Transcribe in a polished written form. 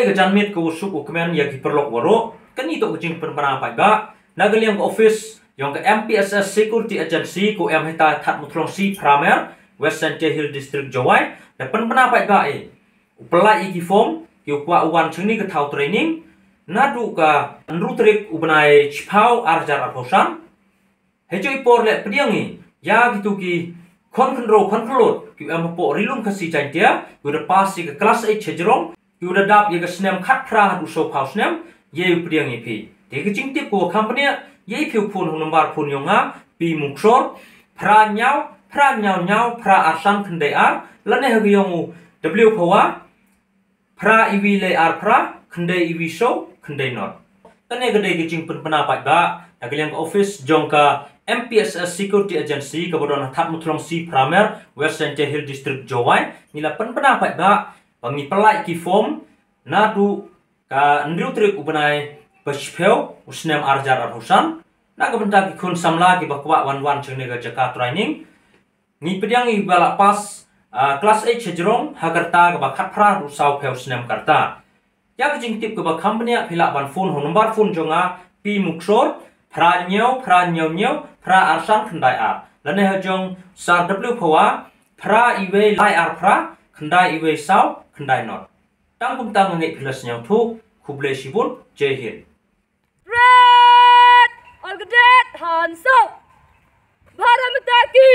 pelai ke janmit ke usuk ukmen ya ki perlok waro kan itu kucing penpana pai ba nagaliang office yang ke MPSS Security Agency ko em hita that mutlong si Pramer Western Hill District Jawai dan penpana pai ba pelai ki form ki kwa uwan chengni ke thau training nadu ka nrutrik ubenai chpau arjar arhosan hejo ipor le pediangi ya gitu ki konklot ki em po rilum kasi jantia udah pasti ke kelas 8 chejrong udah dap ye ke snem khat pra du so phau snem ye pediangi pi de ke jingtip ko company ye phiu phun nomor phun yonga pi muksor pra nyau pra arsan khandai ar lane hagi yongu w phawa pra iwi le ar pra khandai iwi so khandai not tane gede ke jing penpana pai ba nagaliang office jongka MPSS Security Agency kemudian That Mutlong Si Pramer Western Hill District Jawai nila penpana pai ba bangi pelai ki form nadu ka ndrutrik ubenai bashpeu usnem arjar arhusan na ka benta ki kun samla ki bakwa wan chengne ga jaka training ni pediang i bala pas kelas 8 chejrong hagarta ka bakhat pra usau peu usnem karta ya ka jingtip ka ba company phila ban phone ho number phone jonga pi muksor pra nyau pra arsan khandai a lane hajong sar w phawa pra iwe lai ar pra khandai iwe sau khandai not tang kum tang nge plus nyau thu khuble shibun jai hind Red! All cadet, hands up! Bharat Mata ki!